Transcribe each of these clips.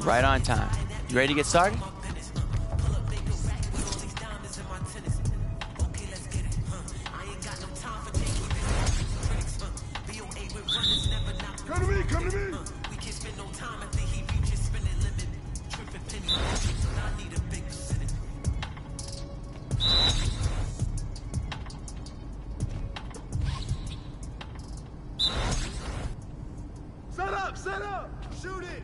Right on time. You ready to get started? Come to me, come to me! Set up! Shoot it!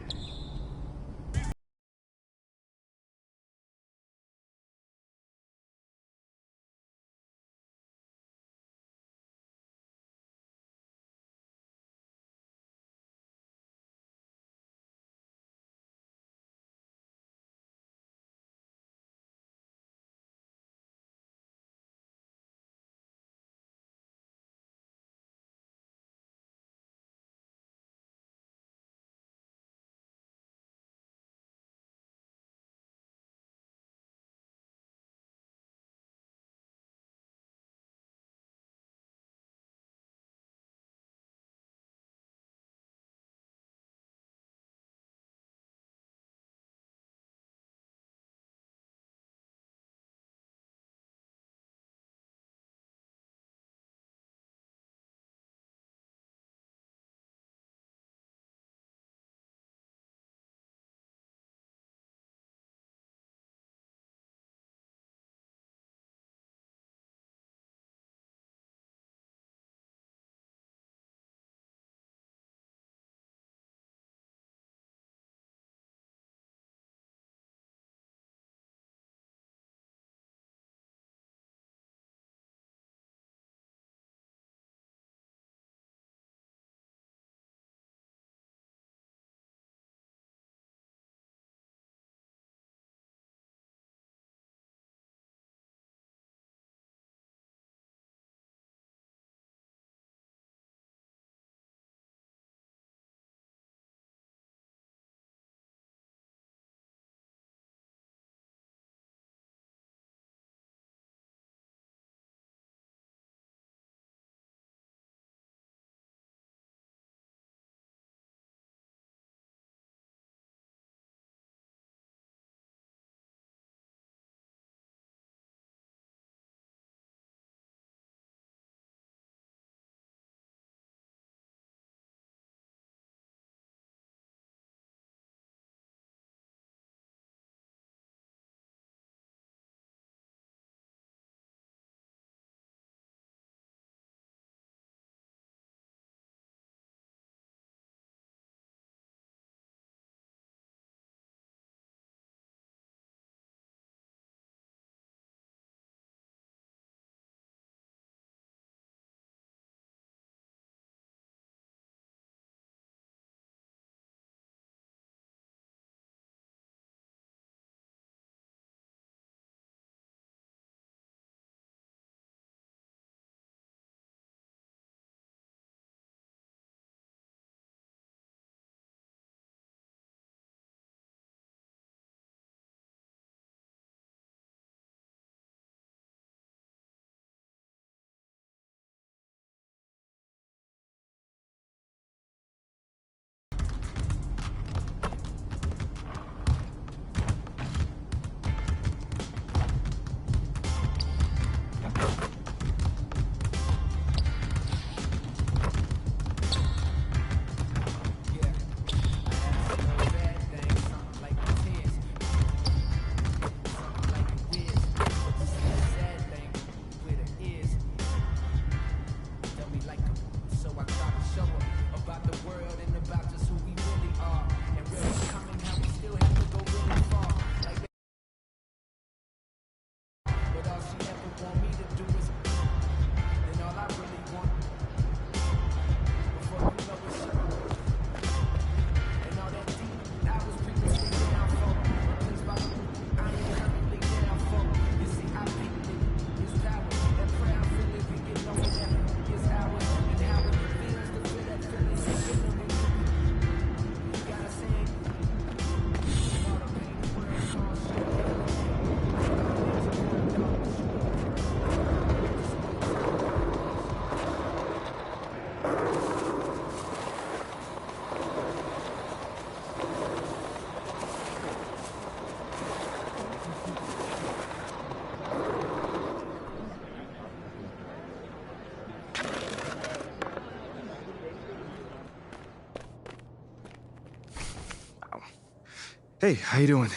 Hey, how you doing?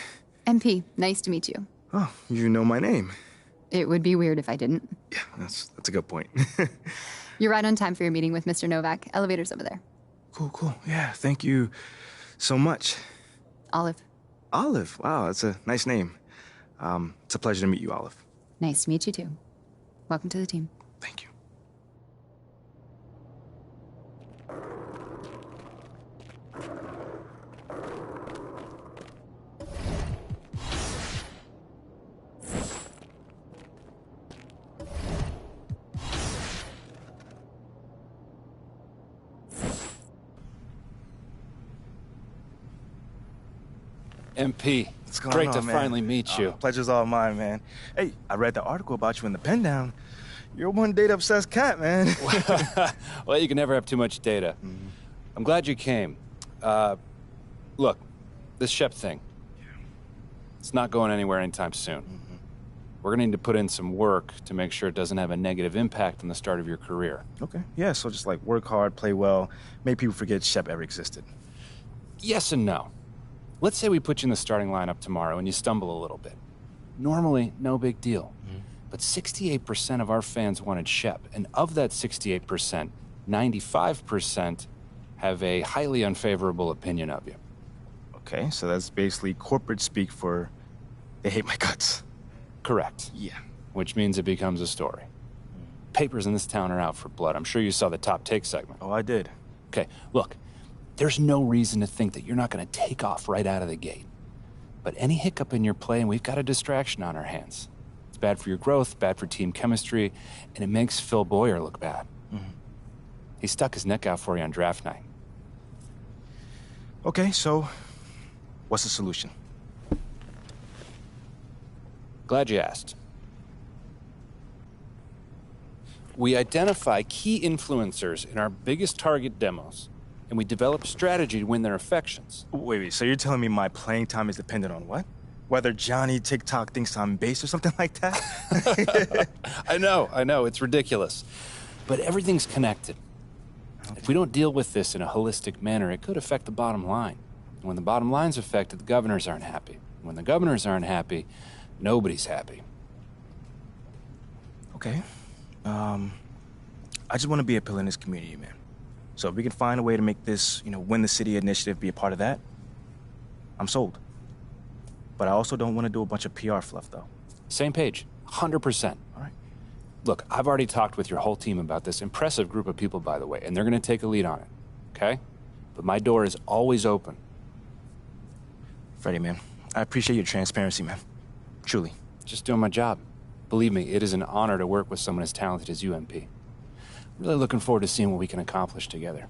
MP, nice to meet you. Oh, you know my name. It would be weird if I didn't. Yeah, that's a good point. You're right on time for your meeting with Mr. Novak. Elevator's over there. Cool. Yeah, thank you so much. Olive, Olive, wow, that's a nice name. It's a pleasure to meet you, Olive. nice to meet you too. Welcome to the team. Thank you. MP, What's going great on, to man? finally meet you. Pleasure's all mine, man. Hey, I read the article about you in the pen down. You're one data-obsessed cat, man. Well, you can never have too much data. I'm glad you came. Look, this Shep thing, it's not going anywhere anytime soon. We're gonna need to put in some work to make sure it doesn't have a negative impact on the start of your career. Okay, yeah, so just like work hard, play well, make people forget Shep ever existed. Yes and no. Let's say we put you in the starting lineup tomorrow and you stumble a little bit. Normally, no big deal. But 68% of our fans wanted Shep, and of that 68%, 95% have a highly unfavorable opinion of you. Okay, so that's basically corporate speak for they hate my guts. Correct. Yeah. Which means it becomes a story. Papers in this town are out for blood. I'm sure you saw the top take segment. Oh, I did. Okay, look, there's no reason to think that you're not going to take off right out of the gate. But any hiccup in your play, and we've got a distraction on our hands. It's bad for your growth, bad for team chemistry, and it makes Phil Boyer look bad. He stuck his neck out for you on draft night. Okay, so what's the solution? Glad you asked. We identify key influencers in our biggest target demos, and we develop strategy to win their affections. Wait, so you're telling me my playing time is dependent on what? Whether Johnny TikTok thinks I'm base or something like that? I know, it's ridiculous. But everything's connected. Okay. If we don't deal with this in a holistic manner, it could affect the bottom line. And when the bottom line's affected, the governors aren't happy. When the governors aren't happy, nobody's happy. Okay. I just want to be a pillar in this community, man. So if we can find a way to make this, win the city initiative be a part of that, I'm sold. But I also don't want to do a bunch of PR fluff, though. Same page, 100%. All right. Look, I've already talked with your whole team about this. Impressive group of people, by the way, and they're going to take a lead on it, okay? But my door is always open. Freddie, man, I appreciate your transparency, man. Truly. Just doing my job. Believe me, it is an honor to work with someone as talented as you, MP. Really looking forward to seeing what we can accomplish together.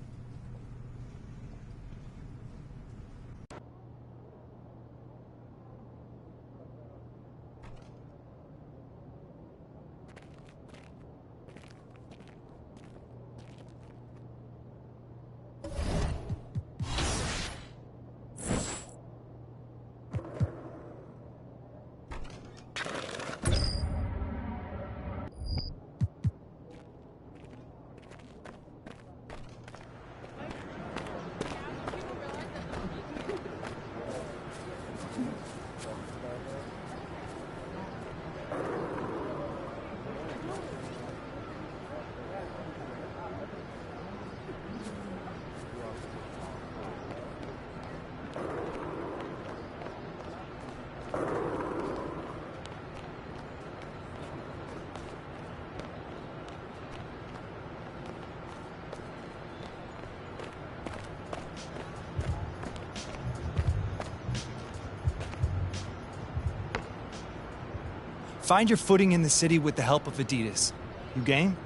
Find your footing in the city with the help of Adidas. You game?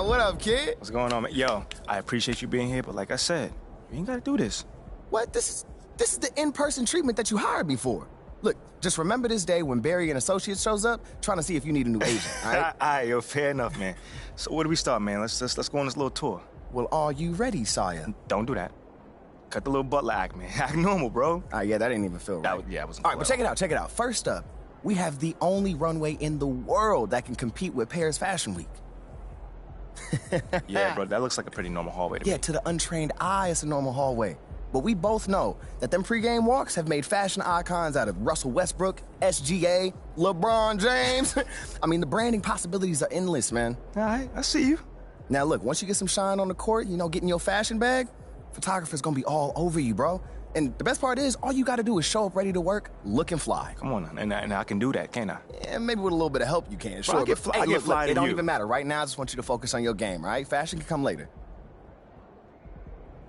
What up, kid? What's going on, man? Yo, I appreciate you being here, but like I said, you ain't gotta do this. What? This is the in-person treatment that you hired me for. Look, just remember this day when Barry and Associates shows up, trying to see if you need a new agent, all right? All right, yo, fair enough, man. So where do we start, man? Let's go on this little tour. Well, are you ready, Sire? Don't do that. Cut the little butler act, man. Act normal, bro. Yeah, that didn't even feel right. It wasn't All right, but check it out. First up, we have the only runway in the world that can compete with Paris Fashion Week. Yeah, bro, that looks like a pretty normal hallway to me. Yeah, to the untrained eye, it's a normal hallway. But we both know that them pregame walks have made fashion icons out of Russell Westbrook, SGA, LeBron James. I mean, the branding possibilities are endless, man. All right, I see you. Now, look, once you get some shine on the court, getting your fashion bag, photographer's gonna be all over you, bro. And the best part is, all you gotta do is show up ready to work, looking fly. Come on, and I can do that, can't I? Yeah, maybe with a little bit of help you can. Sure, I get fly, but, hey, look, it don't even matter. Right now, I just want you to focus on your game, all right? Fashion can come later.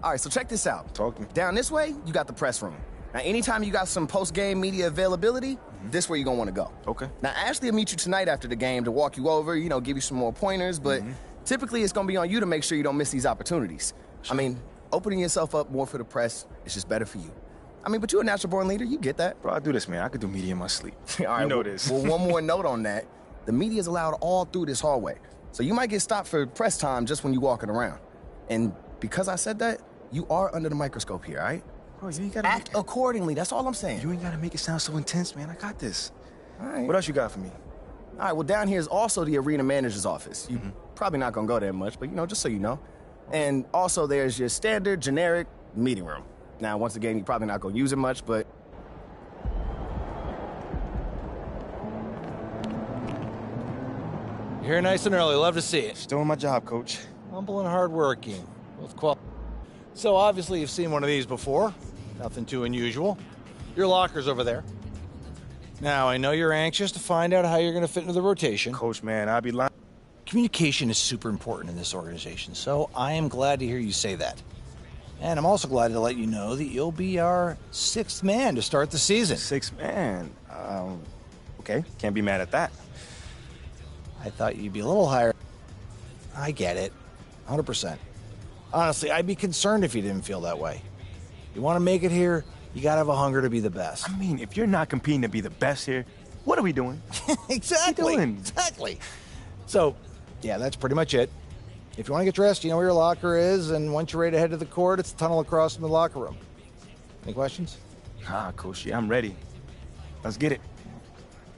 All right, so check this out. Talk to me. Down this way, you got the press room. Now, anytime you got some post-game media availability, this where you're gonna wanna go. Okay. Now, Ashley will meet you tonight after the game to walk you over, give you some more pointers, but typically it's gonna be on you to make sure you don't miss these opportunities. Sure. I mean, opening yourself up more for the press is just better for you. I mean, but you're a natural-born leader. You get that. Bro, I do this, man. I could do media in my sleep. All right, you know this. Well, one more note on that. The media is allowed all through this hallway. So you might get stopped for press time just when you're walking around. And because I said that, you are under the microscope here, all right? Bro, you ain't gotta act accordingly. That's all I'm saying. You ain't gotta make it sound so intense, man. I got this. All right. What else you got for me? All right, well, down here is also the arena manager's office. You're probably not gonna go there much, but, just so you know. And also there's your standard, generic meeting room. Now, once again, you're probably not gonna use it much, but... You're here nice and early. Love to see it. Just doing my job, coach. Humble and hardworking. Both So obviously you've seen one of these before. Nothing too unusual. Your locker's over there. Now, I know you're anxious to find out how you're going to fit into the rotation. Coach, man, I'd be lying. Communication is super important in this organization, so I am glad to hear you say that. And I'm also glad to let you know that you'll be our 6th man to start the season. 6th man? Okay, can't be mad at that. I thought you'd be a little higher. I get it, 100%. Honestly, I'd be concerned if you didn't feel that way. You want to make it here, you gotta have a hunger to be the best. I mean, if you're not competing to be the best here, what are we doing? Exactly. What are we doing? Exactly. So, yeah, that's pretty much it. If you want to get dressed, you know where your locker is, and once you're ready to head to the court, it's the tunnel across from the locker room. Any questions? Coach, yeah, I'm ready. Let's get it.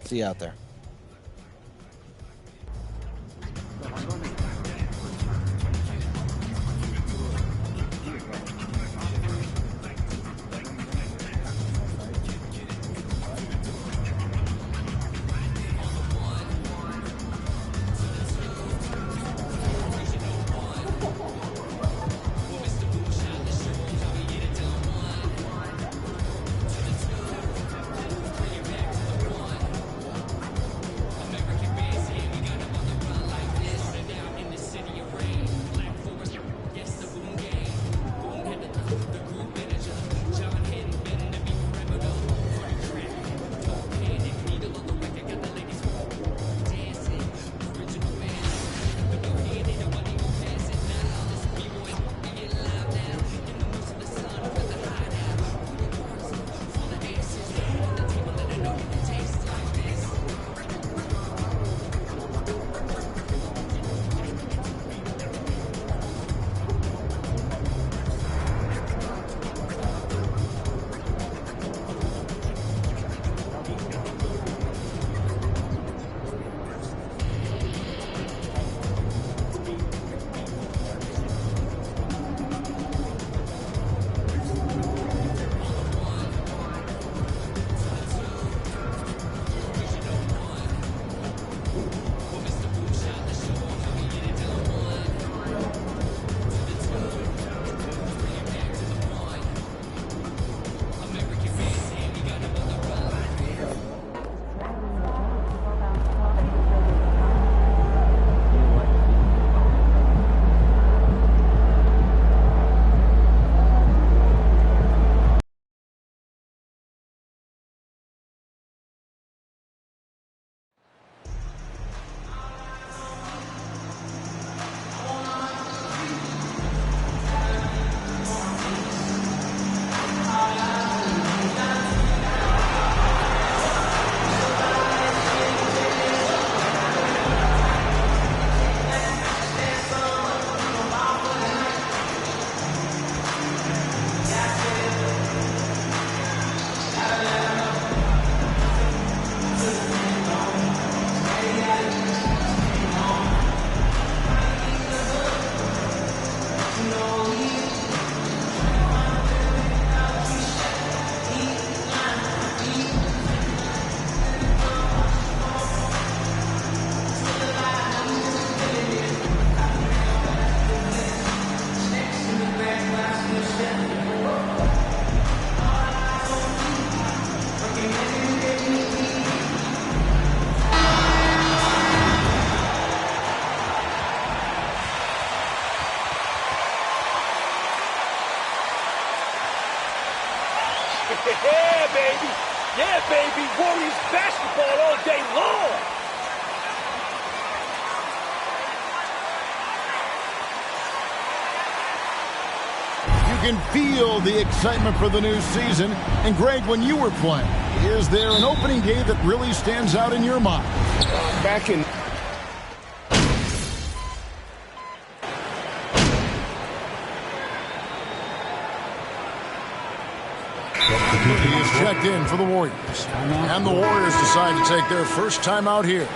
See you out there. Yeah, baby. Yeah, baby. Warriors basketball all day long. You can feel the excitement for the new season. And Greg, when you were playing, is there an opening day that really stands out in your mind? Back in... He is checked in for the Warriors. And the Warriors decide to take their first time out here.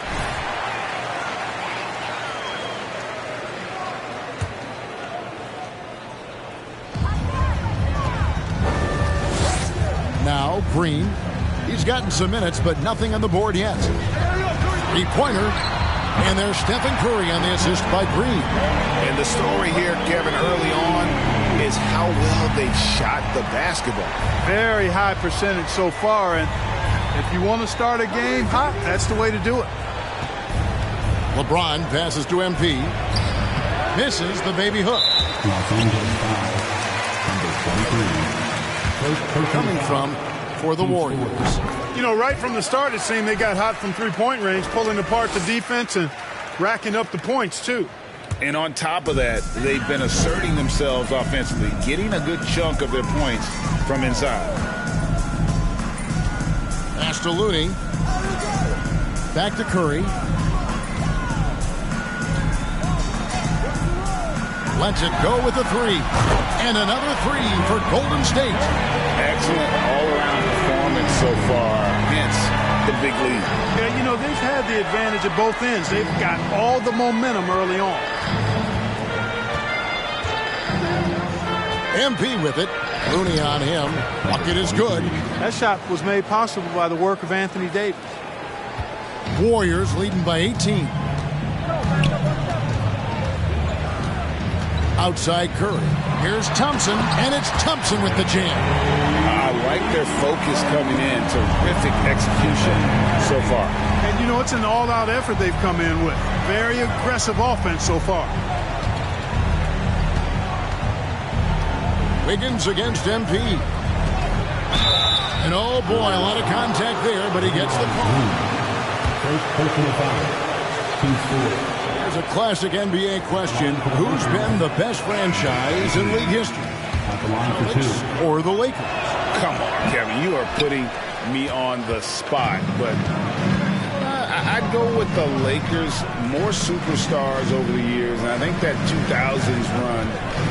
Now, Green. He's gotten some minutes, but nothing on the board yet. Three-pointer. And there's Stephen Curry on the assist by Green. And the story here, Kevin, early on is how well they shot the basketball. Very high percentage so far, and if you want to start a game hot, that's the way to do it. LeBron passes to MP. Misses the baby hook. Coming from for the Warriors. You know, right from the start, it seemed they got hot from three-point range, pulling apart the defense and racking up the points, too. And on top of that, they've been asserting themselves offensively, getting a good chunk of their points from inside. Pass to Looney. Back to Curry. Lets it go with a three. And another three for Golden State. Excellent all-around performance so far, hence the big lead. Yeah, you know, they've had the advantage at both ends. They've got all the momentum early on. MP with it. Looney on him. Bucket is good. That shot was made possible by the work of Anthony Davis. Warriors leading by 18. Outside Curry. Here's Thompson, and it's Thompson with the jam. I like their focus coming in. Terrific execution so far. And, you know, it's an all-out effort they've come in with. Very aggressive offense so far. Wiggins against MP. And, oh, boy, a lot of contact there, but he gets the call. There's a classic NBA question. Who's been the best franchise in league history? Celtics or the Lakers? Come on, Kevin. You are putting me on the spot. But I'd go with the Lakers. More superstars over the years. And I think that 2000s run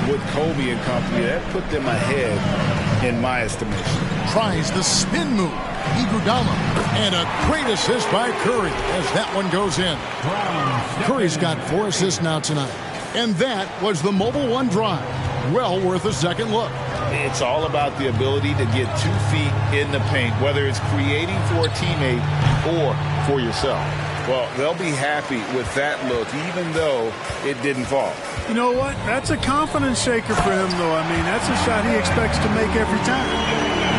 with Kobe and company, that put them ahead in my estimation. Tries the spin move. Iguodala. And a great assist by Curry as that one goes in. Curry's got 4 assists now tonight. And that was the Mobile One drive. Well worth a second look. It's all about the ability to get 2 feet in the paint, whether it's creating for a teammate or for yourself. Well, they'll be happy with that look, even though it didn't fall. You know what? That's a confidence shaker for him, though. I mean, that's a shot he expects to make every time.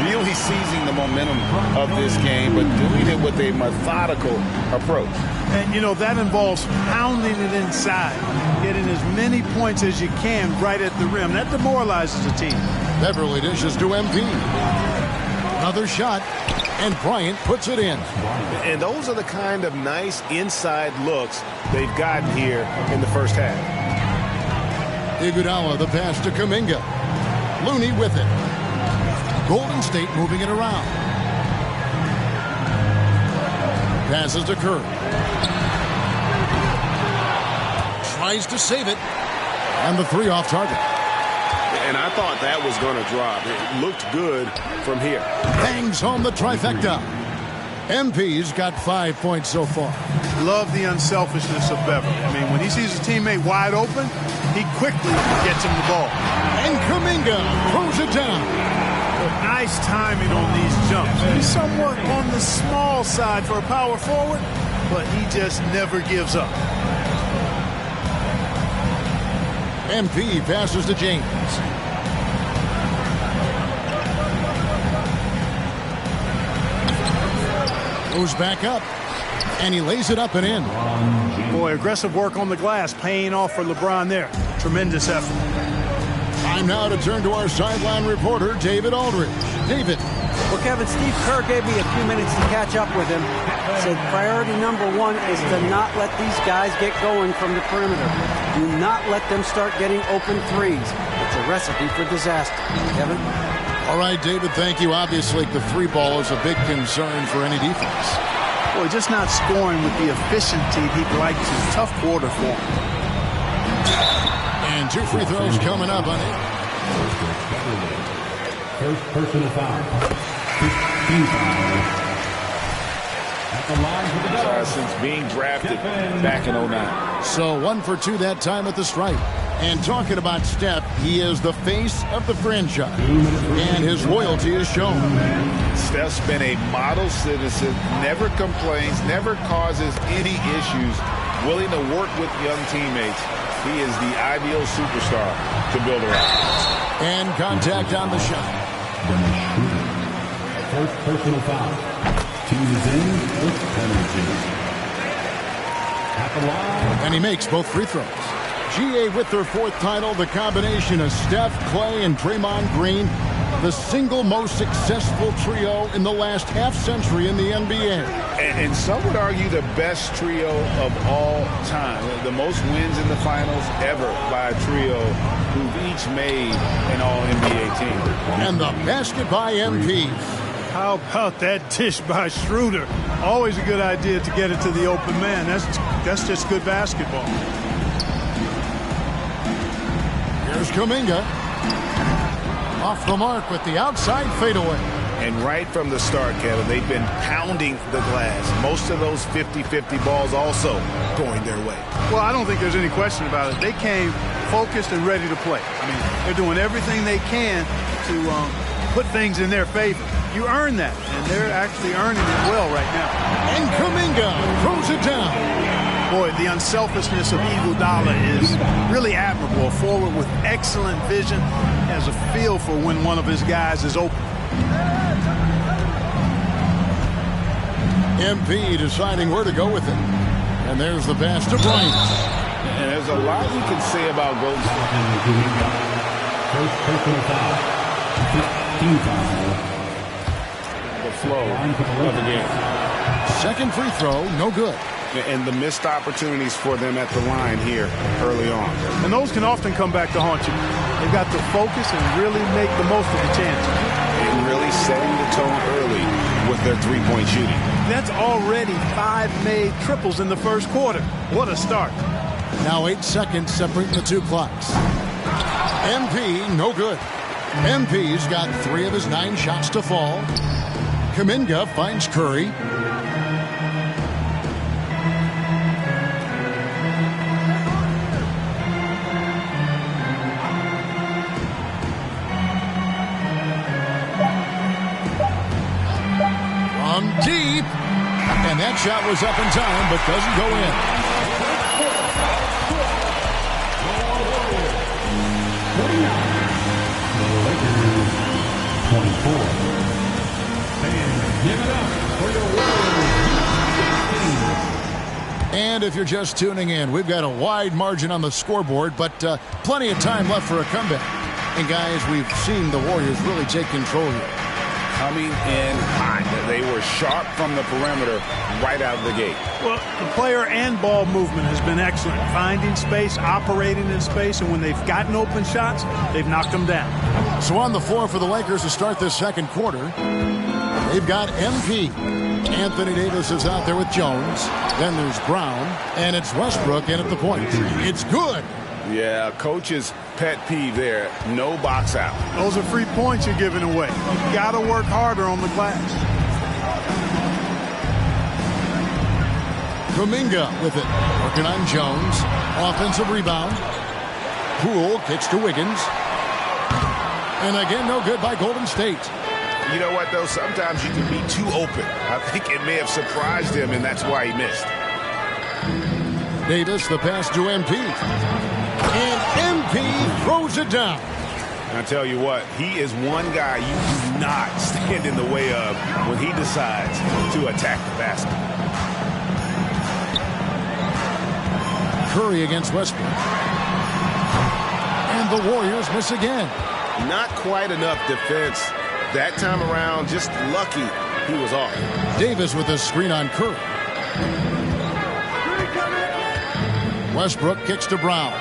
Really seizing the momentum of this game, but doing it with a methodical approach. And, you know, that involves pounding it inside, getting as many points as you can right at the rim. That demoralizes a team. Beverly dishes to MP. Another shot, and Bryant puts it in. And those are the kind of nice inside looks they've gotten here in the first half. Iguodala, the pass to Kuminga. Looney with it. Golden State moving it around. Passes to Curry. Tries to save it. And the 3 off target. And I thought that was going to drop. It looked good from here. Bangs home the trifecta. MP's got 5 points so far. Love the unselfishness of Beverly. I mean, when he sees his teammate wide open, he quickly gets him the ball. And Kuminga throws it down. Nice timing on these jumps. He's somewhat on the small side for a power forward, but he just never gives up. MP passes to James. Goes back up, and he lays it up and in. Boy, aggressive work on the glass, paying off for LeBron there. Tremendous effort. Time now to turn to our sideline reporter, David Aldridge. David. Well, Kevin, Steve Kerr gave me a few minutes to catch up with him. Said priority number one is to not let these guys get going from the perimeter. Do not let them start getting open threes. It's a recipe for disaster. Kevin? All right, David, thank you. Obviously, the three ball is a big concern for any defense. Boy, just not scoring with the efficiency he'd like to. Tough quarter for him. And 2 free throws coming up on it. First personal foul. 15 foul. At the line for the Dubs. Since being drafted back in 09. So 1 for 2 that time at the stripe. And talking about Steph, he is the face of the franchise. And his loyalty is shown. Steph's been a model citizen, never complains, never causes any issues, willing to work with young teammates. He is the ideal superstar to build around. And contact on the shot. First personal foul. Team is in with penalty. At the line. And he makes both free throws. GA with their 4th title, the combination of Steph, Clay, and Draymond Green, the single most successful trio in the last half-century in the NBA. And some would argue the best trio of all time. The most wins in the finals ever by a trio who've each made an All-NBA team. And the basket by MP. How about that dish by Schroeder? Always a good idea to get it to the open man. That's just good basketball. Here's Kuminga. Off the mark with the outside fadeaway. And right from the start, Kevin, they've been pounding the glass. Most of those 50-50 balls also going their way. Well, I don't think there's any question about it. They came focused and ready to play. I mean, they're doing everything they can to put things in their favor. You earn that, and they're actually earning it well right now. And Kuminga throws it down. Boy, the unselfishness of Iguodala is really admirable. A forward with excellent vision, has a feel for when one of his guys is open. MP deciding where to go with it. And there's the pass to Bryant. And there's a lot you can say about Golden State. First personal foul. 15 foul. The flow of the game. Second free throw, no good. And the missed opportunities for them at the line here early on. And those can often come back to haunt you. They've got to focus and really make the most of the chances. And really setting the tone early with their three-point shooting. That's already 5 made triples in the first quarter. What a start. Now 8 seconds separating the 2 clocks. MP, no good. MP's got 3 of his 9 shots to fall. Kuminga finds Curry. From deep. And that shot was up in time, but doesn't go in. The Lakers 24. And give it up for your Warriors. And if you're just tuning in, we've got a wide margin on the scoreboard, but plenty of time left for a comeback. And guys, we've seen the Warriors really take control here. Coming in hot. They were sharp from the perimeter right out of the gate. Well, the player and ball movement has been excellent. Finding space, operating in space, and when they've gotten open shots, they've knocked them down. So on the floor for the Lakers to start this second quarter, they've got MP. Anthony Davis is out there with Jones. Then there's Brown, and it's Westbrook in at the point. It's good. Yeah, coach's pet peeve there. No box out. Those are free points you're giving away. You've got to work harder on the glass. Kuminga with it. Working on Jones. Offensive rebound. Poole kicks to Wiggins. And again, no good by Golden State. You know what, though? Sometimes you can be too open. I think it may have surprised him, and that's why he missed. Davis, the pass to MP. And MP throws it down. I tell you what, he is one guy you do not stand in the way of when he decides to attack the basket. Curry against Westbrook. And the Warriors miss again. Not quite enough defense That time around, just lucky he was off. Davis with a screen on Curry. Westbrook kicks to Brown.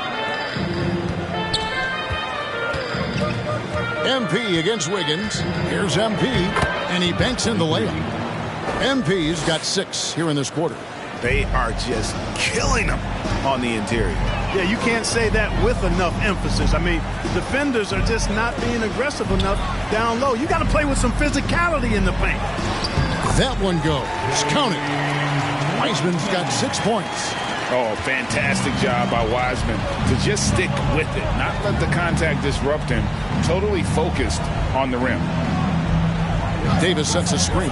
MP against Wiggins. Here's MP, and he banks in the layup. MP's got 6 here in this quarter. They are just killing them on the interior. Yeah, you can't say that with enough emphasis. I mean, defenders are just not being aggressive enough down low. You got to play with some physicality in the paint. That one goes. Counted. Wiseman's got 6 points. Oh, fantastic job by Wiseman to just stick with it, not let the contact disrupt him. Totally focused on the rim. Davis sets a screen.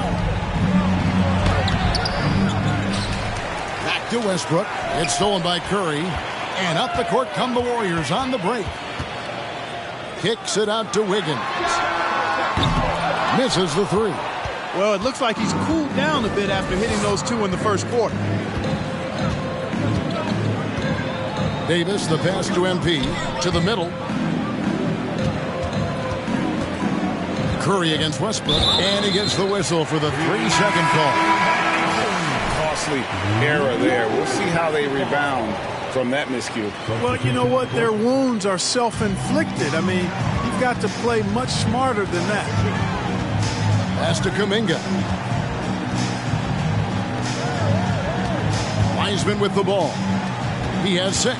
Back to Westbrook. It's stolen by Curry. And up the court come the Warriors on the break. Kicks it out to Wiggins. Misses the 3. Well, it looks like he's cooled down a bit after hitting those 2 in the first quarter. Davis, the pass to MP, to the middle. Curry against Westbrook, and he gets the whistle for the 3-second call. Costly error there. We'll see how they rebound from that miscue. Well, you know what? Their wounds are self-inflicted. I mean, you've got to play much smarter than that. Pass to Kuminga. Wiseman with the ball. He has 6.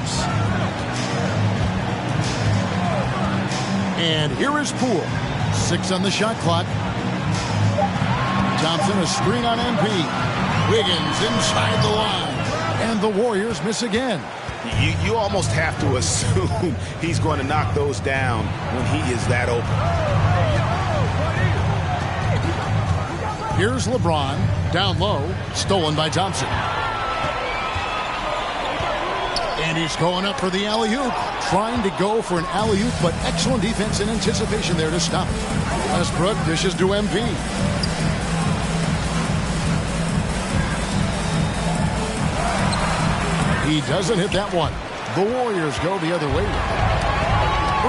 And here is Poole. 6 on the shot clock. Thompson, a screen on MP. Wiggins inside the line. And the Warriors miss again. You almost have to assume he's going to knock those down when he is that open. Here's LeBron. Down low. Stolen by Thompson. And he's going up for the alley-oop. Trying to go for an alley-oop, but excellent defense and anticipation there to stop it. Westbrook dishes to MP. He doesn't hit that one. The Warriors go the other way.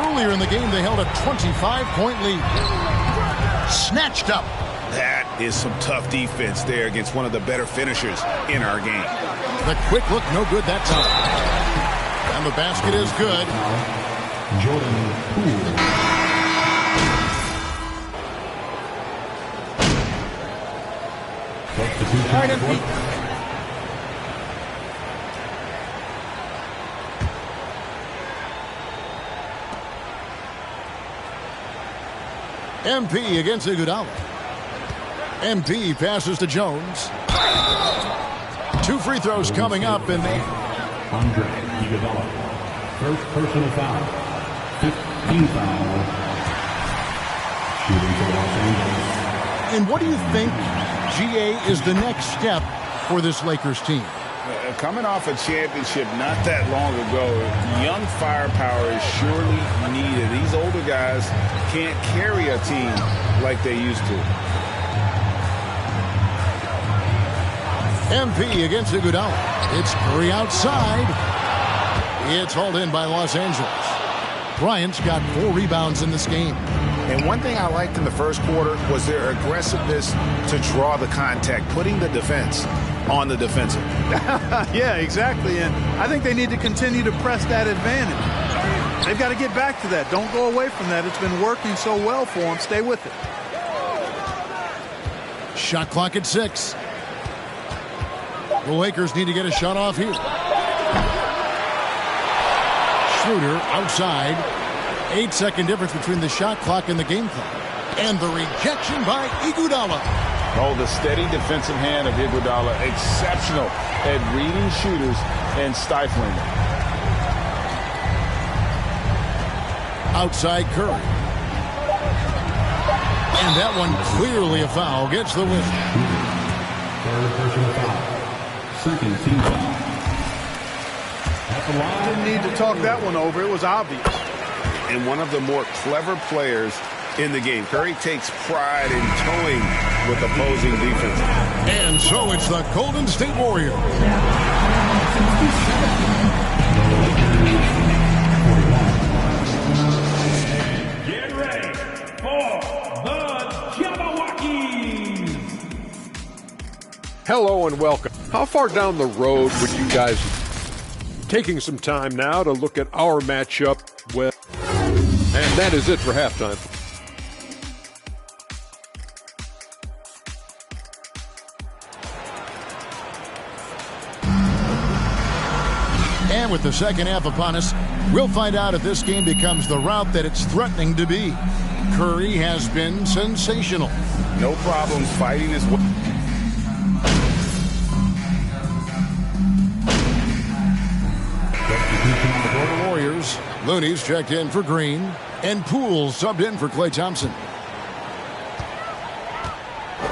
Earlier in the game, they held a 25-point lead. Snatched up. That is some tough defense there against one of the better finishers in our game. The quick look, no good that time. And the basket is good. Jordan Poole. All right, MP. MP against Iguodala. MP passes to Jones. 2 free throws coming up, and Andre Iguodala. First personal foul. 15 foul. Shooting for Los Angeles. And what do you think, GA, is the next step for this Lakers team? Coming off a championship not that long ago, young firepower is surely needed. These older guys can't carry a team like they used to. MP against Iguodala. It's Curry outside. It's hauled in by Los Angeles. Bryant's got 4 rebounds in this game. And one thing I liked in the first quarter was their aggressiveness to draw the contact, putting the defense on the defensive. Yeah, exactly. And I think they need to continue to press that advantage. They've got to get back to that. Don't go away from that. It's been working so well for them. Stay with it. Shot clock at 6. The Lakers need to get a shot off here. Schroeder outside. 8-second difference between the shot clock and the game clock. And the rejection by Iguodala. Oh, the steady defensive hand of Iguodala. Exceptional at reading shooters and stifling them. Outside Curry. And that one clearly a foul. Gets the whistle. Third personal foul. Second team foul. At the line. Didn't need to talk that one over. It was obvious. And one of the more clever players in the game. Curry takes pride in toying with opposing defense. And so it's the Golden State Warriors. Get ready for the Hello and welcome. How far down the road would you guys taking some time now to look at our matchup with? And that is it for halftime. And with the second half upon us, we'll find out if this game becomes the route that it's threatening to be. Curry has been sensational. No problems fighting his way. For the Warriors, Looney's checked in for Green, and Poole subbed in for Klay Thompson.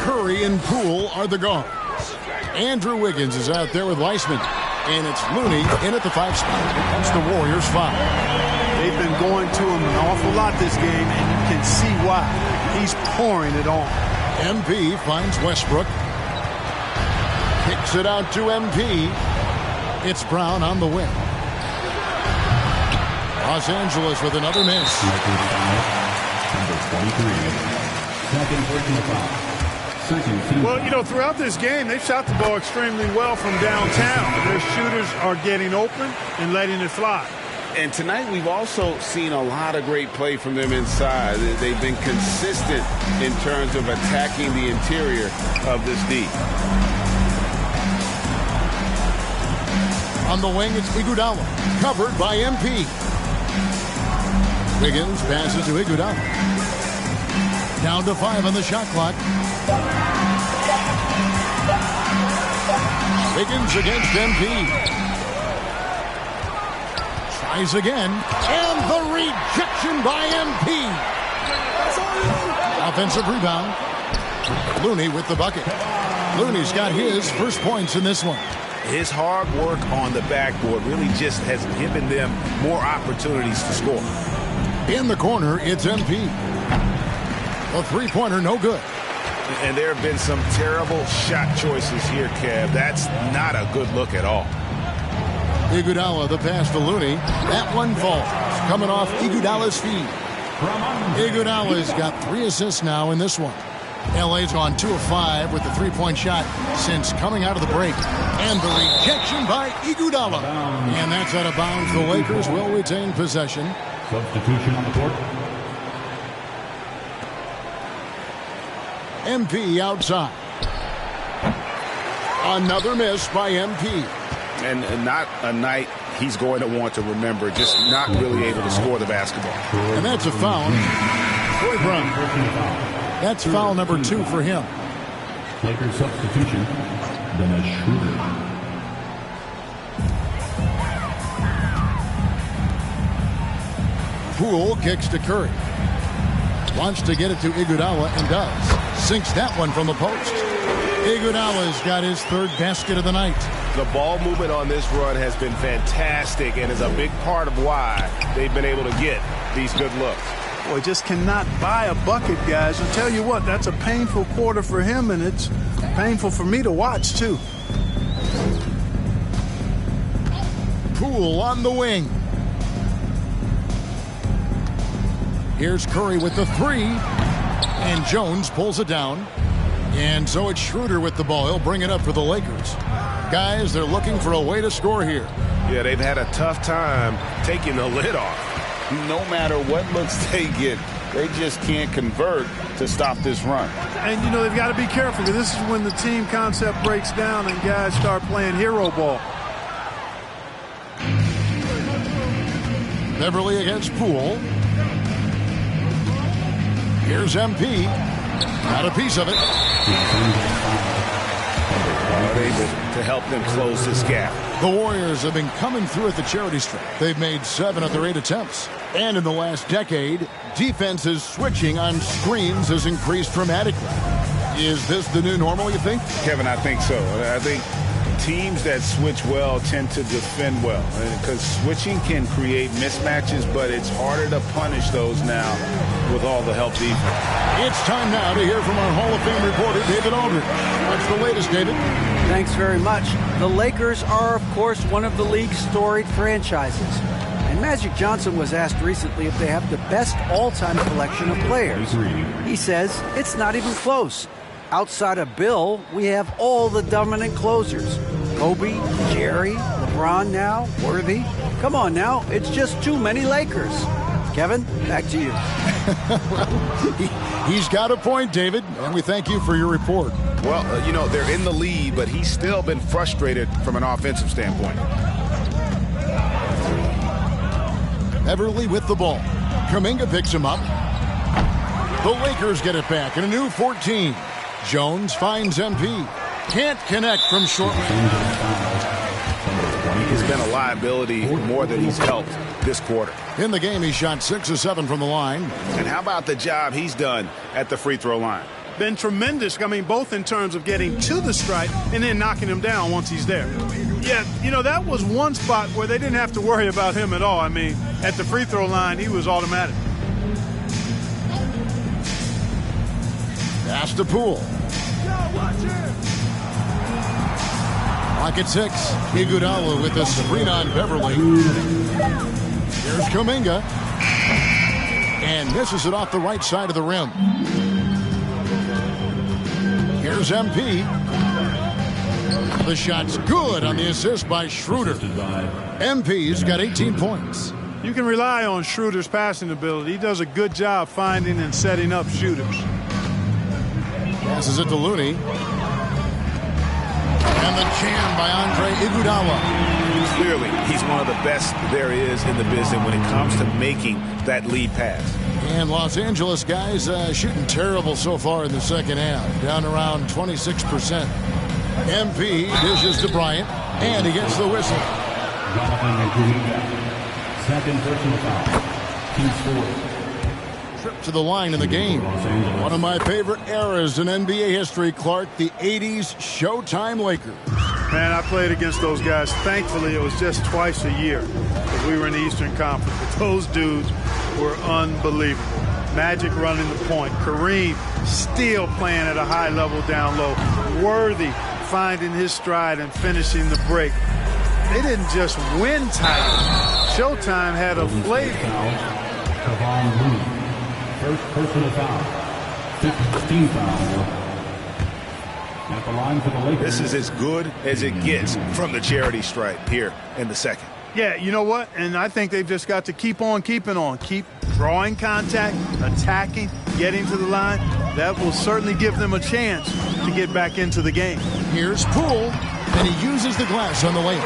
Curry and Poole are the guards. Andrew Wiggins is out there with Weissman, and it's Looney in at the 5 spot. That's the Warriors' foul. They've been going to him an awful lot this game, and you can see why. He's pouring it on. MP finds Westbrook. Kicks it out to MP. It's Brown on the wing. Los Angeles with another miss. Number 23. Second personal foul. Well, you know, throughout this game, they've shot the ball extremely well from downtown. Their shooters are getting open and letting it fly. And tonight we've also seen a lot of great play from them inside. They've been consistent in terms of attacking the interior of this D. On the wing, it's Iguodala, covered by MP. Wiggins passes to Iguodala. Down to 5 on the shot clock. Wiggins against MP. Tries again, and the rejection by MP. Offensive rebound. Looney with the bucket. Looney's got his first points in this one. His hard work on the backboard really just has given them more opportunities to score. In the corner, it's MP. A three-pointer, no good. And there have been some terrible shot choices here, Kev. That's not a good look at all. Iguodala, the pass to Looney. That one falls. Coming off Iguodala's feet. Iguodala's got 3 assists now in this one. LA's on 2 of 5 with the three-point shot since coming out of the break. And the rejection by Iguodala. And that's out of bounds. The Lakers will retain possession. Substitution on the court. MP outside. Another miss by MP. And not a night he's going to want to remember, just not really able to score the basketball. And that's a foul. Troy Brown. That's foul number 2 for him. Lakers substitution. Dennis Schroeder. Poole kicks to Curry. Wants to get it to Iguodala and does. Sinks that one from the post. Iguodala's got his 3rd basket of the night. The ball movement on this run has been fantastic and is a big part of why they've been able to get these good looks. Boy, just cannot buy a bucket, guys. I'll tell you what, that's a painful quarter for him, and it's painful for me to watch, too. Poole on the wing. Here's Curry with the 3. And Jones pulls it down. And so it's Schroeder with the ball. He'll bring it up for the Lakers. Guys, they're looking for a way to score here. Yeah, they've had a tough time taking the lid off. No matter what looks they get, they just can't convert to stop this run. And, you know, they've got to be careful, because this is when the team concept breaks down and guys start playing hero ball. Beverly against Poole. Here's MP. Got a piece of it. Able to help them close this gap. The Warriors have been coming through at the charity stripe. They've made 7 of their 8 attempts. And in the last decade, defenses switching on screens has increased dramatically. Is this the new normal, you think? Kevin, I think so. I think teams that switch well tend to defend well, because switching can create mismatches, but it's harder to punish those now with all the help defense. It's time now to hear from our Hall of Fame reporter, David Aldridge. What's the latest, David? Thanks very much. The Lakers are, of course, one of the league's storied franchises. And Magic Johnson was asked recently if they have the best all-time collection of players. He says it's not even close. Outside of Bill, we have all the dominant closers. Kobe, Jerry, LeBron now, Worthy. Come on now, it's just too many Lakers. Kevin, back to you. He's got a point, David, and we thank you for your report. Well, they're in the lead, but he's still been frustrated from an offensive standpoint. Beverly with the ball. Kuminga picks him up. The Lakers get it back in a new 14. Jones finds MP. Can't connect from short range. He's been a liability more than he's helped this quarter. In the game, he shot 6 of 7 from the line. And how about the job he's done at the free throw line? Been tremendous. I mean, both in terms of getting to the stripe and then knocking him down once he's there. Yeah, that was one spot where they didn't have to worry about him at all. I mean, at the free throw line, he was automatic. Pass to Poole. Clock at 6. Iguodala with the screen on Beverly. Here's Kuminga. And misses it off the right side of the rim. Here's MP. The shot's good on the assist by Schroeder. MP's got 18 points. You can rely on Schroeder's passing ability. He does a good job finding and setting up shooters. Passes it to Looney. And the jam by Andre Iguodala. Clearly, he's one of the best there is in the business when it comes to making that lead pass. And Los Angeles guys shooting terrible so far in the second half. Down around 26%. MP dishes to Bryant. And he gets the whistle. Second personal foul. Team score. Trip to the line in the game. One of my favorite eras in NBA history, Clark, the 80s Showtime Lakers. Man, I played against those guys. Thankfully, it was just twice a year because we were in the Eastern Conference. But those dudes were unbelievable. Magic running the point. Kareem still playing at a high level down low. Worthy finding his stride and finishing the break. They didn't just win titles. Showtime had a flavor. Kevon Looney. First personal foul. 15 foul. At the line for the Lakers. This is as good as it gets from the charity stripe here in the second. Yeah, you know what? And I think they've just got to keep on keeping on. Keep drawing contact, attacking, getting to the line. That will certainly give them a chance to get back into the game. Here's Poole, and he uses the glass on the lane.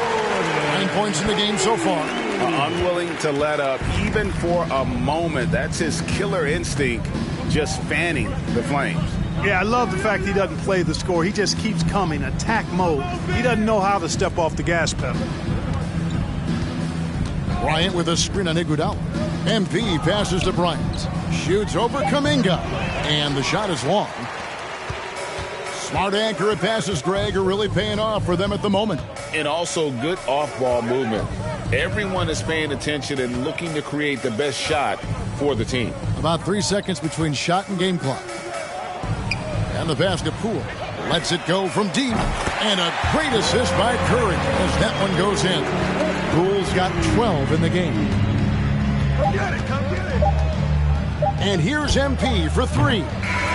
9 points in the game so far. Unwilling to let up even for a moment. That's his killer instinct, just fanning the flames. Yeah, I love the fact he doesn't play the score. He just keeps coming, attack mode. He doesn't know how to step off the gas pedal. Bryant with a screen on Iguodala. MP passes to Bryant. Shoots over Kuminga. And the shot is long. Smart accurate passes, Greg, are really paying off for them at the moment. And also good off-ball movement. Everyone is paying attention and looking to create the best shot for the team. About 3 seconds between shot and game clock. And the pass to Poole. Lets it go from deep. And a great assist by Curry as that one goes in. Poole's got 12 in the game. Come get it, come get it. And here's MP for 3.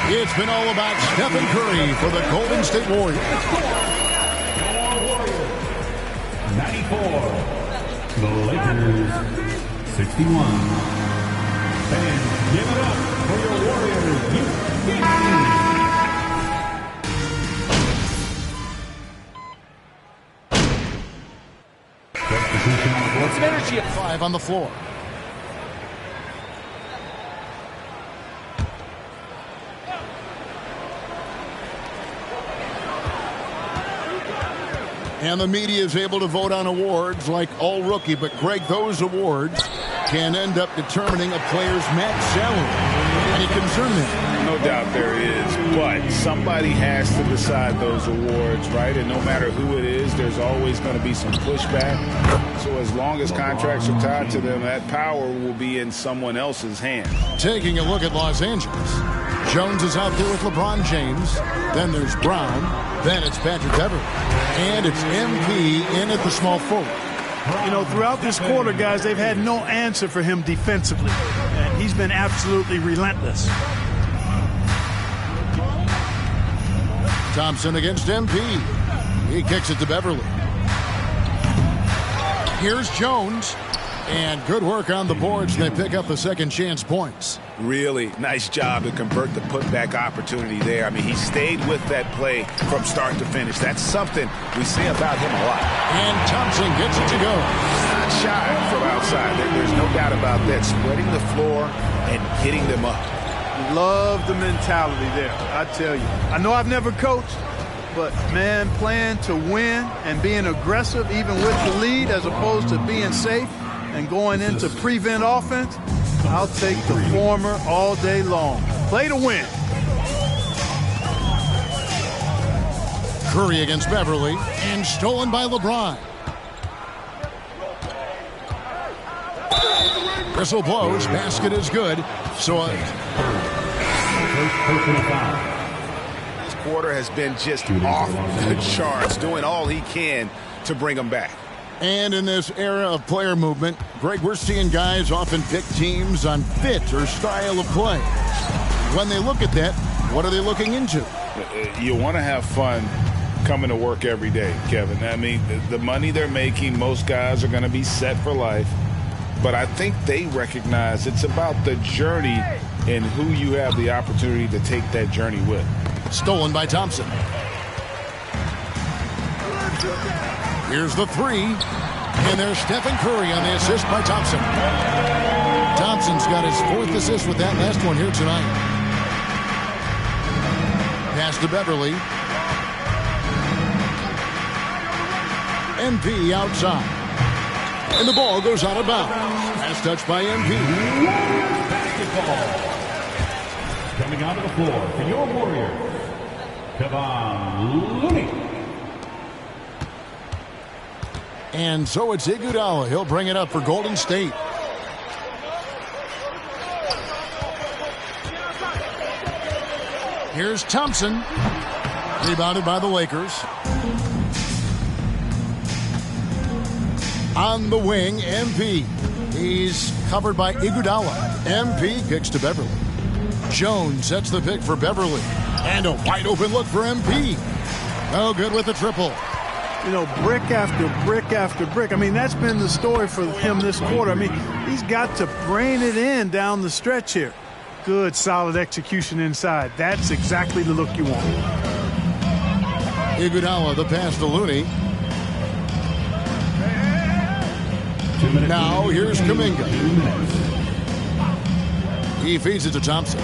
It's been all about Stephen Curry for the Golden State Warriors. 94. The Lakers 61. Fans, give it up for your Warriors. What's energy at 5 on the floor. And the media is able to vote on awards like All Rookie, but Greg, those awards can end up determining a player's max salary. Any concern there? No doubt there is, but somebody has to decide those awards, right? And no matter who it is, there's always going to be some pushback. So as long as contracts are tied to them, that power will be in someone else's hands. Taking a look at Los Angeles. Jones is out there with LeBron James. Then there's Brown. Then it's Patrick Beverly. And it's MP in at the small forward. You know, throughout this quarter, guys, they've had no answer for him defensively. And he's been absolutely relentless. Thompson against MP. He kicks it to Beverly. Here's Jones. And good work on the boards. They pick up the second chance points. Really nice job to convert the putback opportunity there. I mean, he stayed with that play from start to finish. That's something we say about him a lot. And Thompson gets it to go. Not shy from outside. There's no doubt about that. Spreading the floor and getting them up. Love the mentality there, I tell you. I know I've never coached, but, man, playing to win and being aggressive even with the lead as opposed to being safe and going into prevent offense, I'll take the former all day long. Play to win. Curry against Beverly, and stolen by LeBron. Whistle blows, basket is good. So this quarter has been just off the charts, doing all he can to bring them back. And in this era of player movement, Greg, we're seeing guys often pick teams on fit or style of play. When they look at that, what are they looking into? You want to have fun coming to work every day, Kevin. I mean, the money they're making, most guys are going to be set for life. But I think they recognize it's about the journey and who you have the opportunity to take that journey with. Stolen by Thompson. Here's the three. And there's Stephen Curry on the assist by Thompson. Thompson's got his fourth assist with that last one here tonight. Pass to Beverly. MP outside. And the ball goes out of bounds. Pass touched by MP. Basketball. Coming onto the floor for your Warriors, Kevon Looney. And so it's Iguodala. He'll bring it up for Golden State. Here's Thompson. Rebounded by the Lakers. On the wing, MP. He's covered by Iguodala. MP kicks to Beverly. Jones sets the pick for Beverly. And a wide open look for MP. Oh, good with the triple. You know, brick after brick after brick. I mean, that's been the story for him this quarter. I mean, he's got to brain it in down the stretch here. Good, solid execution inside. That's exactly the look you want. Iguodala, the pass to Looney. Now, here's Kuminga. He feeds it to Thompson.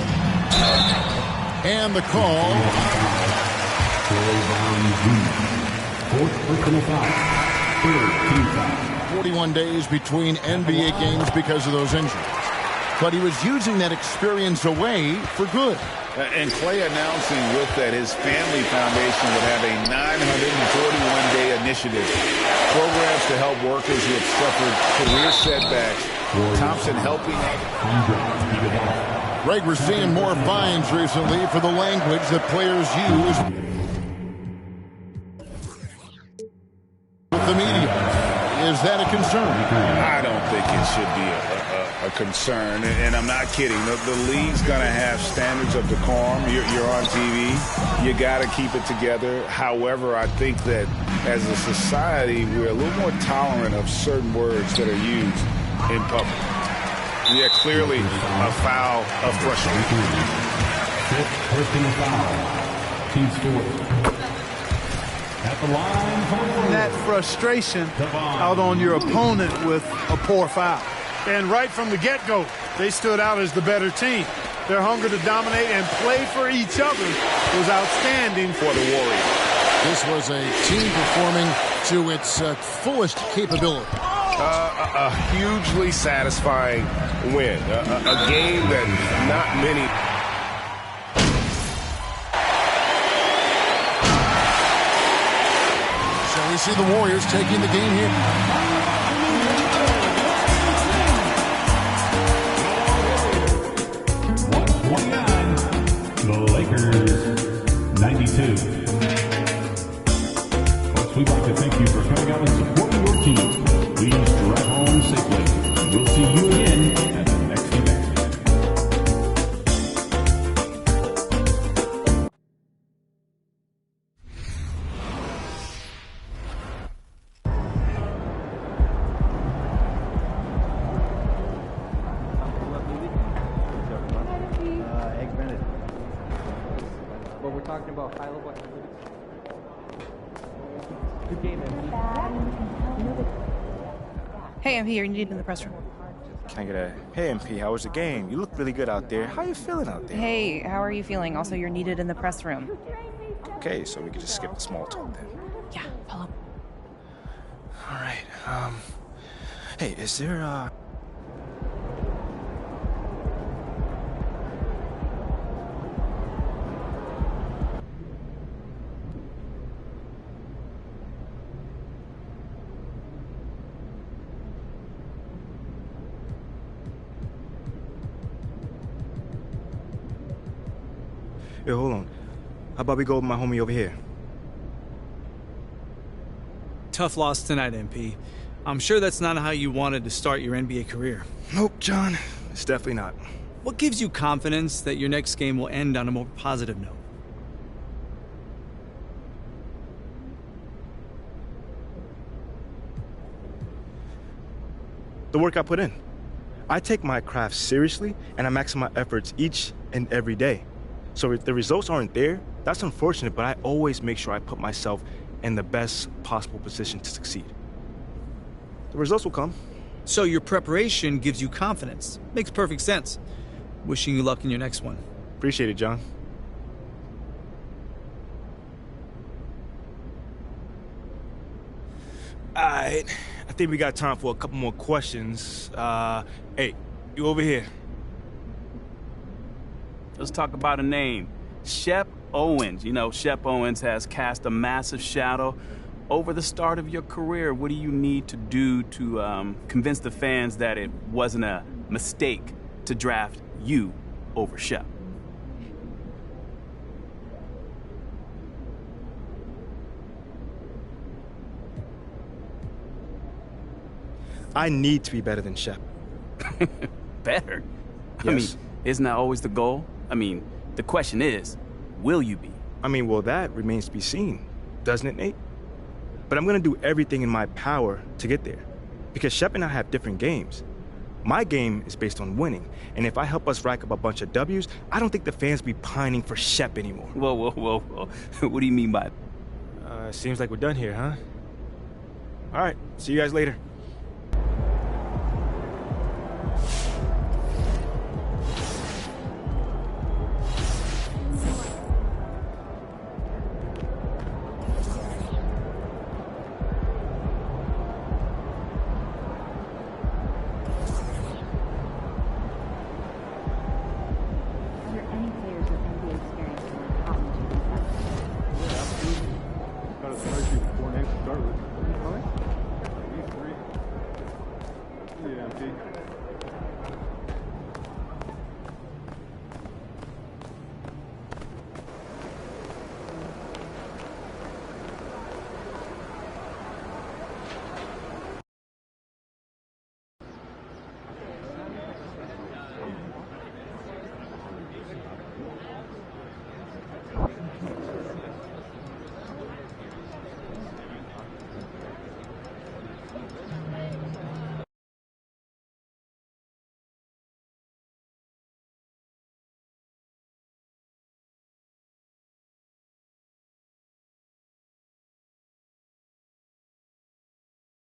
And the call. 41 days between NBA games because of those injuries. But he was using that experience away for good. And Clay announcing with that his family foundation would have a 941-day initiative. Programs to help workers who have suffered career setbacks. Thompson helping. Greg, we're seeing more fines recently for the language that players use with the media. Is that a concern? I don't think it should be a concern, and I'm not kidding. The league's going to have standards of decorum. You're on TV. You got to keep it together. However, I think that as a society, we're a little more tolerant of certain words that are used in public. Yeah, clearly a foul of frustration. Personal foul. Team scores. At the line, that frustration out on your opponent with a poor foul. And right from the get-go, they stood out as the better team. Their hunger to dominate and play for each other was outstanding for the Warriors. This was a team performing to its fullest capability. A hugely satisfying win. A game that not many... We see the Warriors taking the game here. The Lakers 92. Folks, we'd like to thank you for coming out and supporting your team. Please drive home safely. We'll see you again we're talking about high-level analytics. Good game, MP. Hey, MP, you're needed in the press room. Can I get a, hey MP, how was the game? You look really good out there. How you feeling out there? Hey, how are you feeling? Also, you're needed in the press room. Okay, so we could just skip the small talk then. Yeah, follow. All right, hey, is there, Yo, hold on. How about we go with my homie over here? Tough loss tonight, MP. I'm sure that's not how you wanted to start your NBA career. Nope, John. It's definitely not. What gives you confidence that your next game will end on a more positive note? The work I put in. I take my craft seriously, and I maximize my efforts each and every day. So if the results aren't there, that's unfortunate, but I always make sure I put myself in the best possible position to succeed. The results will come. So your preparation gives you confidence. Makes perfect sense. Wishing you luck in your next one. Appreciate it, John. All right, I think we got time for a couple more questions. Hey, you over here. Let's talk about a name. Shep Owens. You know, Shep Owens has cast a massive shadow over the start of your career. What do you need to do to convince the fans that it wasn't a mistake to draft you over Shep? I need to be better than Shep. Better? Yes. I mean, isn't that always the goal? I mean, the question is, will you be? I mean, well, that remains to be seen, doesn't it, Nate? But I'm going to do everything in my power to get there. Because Shep and I have different games. My game is based on winning. And if I help us rack up a bunch of W's, I don't think the fans will be pining for Shep anymore. Whoa. What do you mean by that? Seems like we're done here, huh? All right, see you guys later.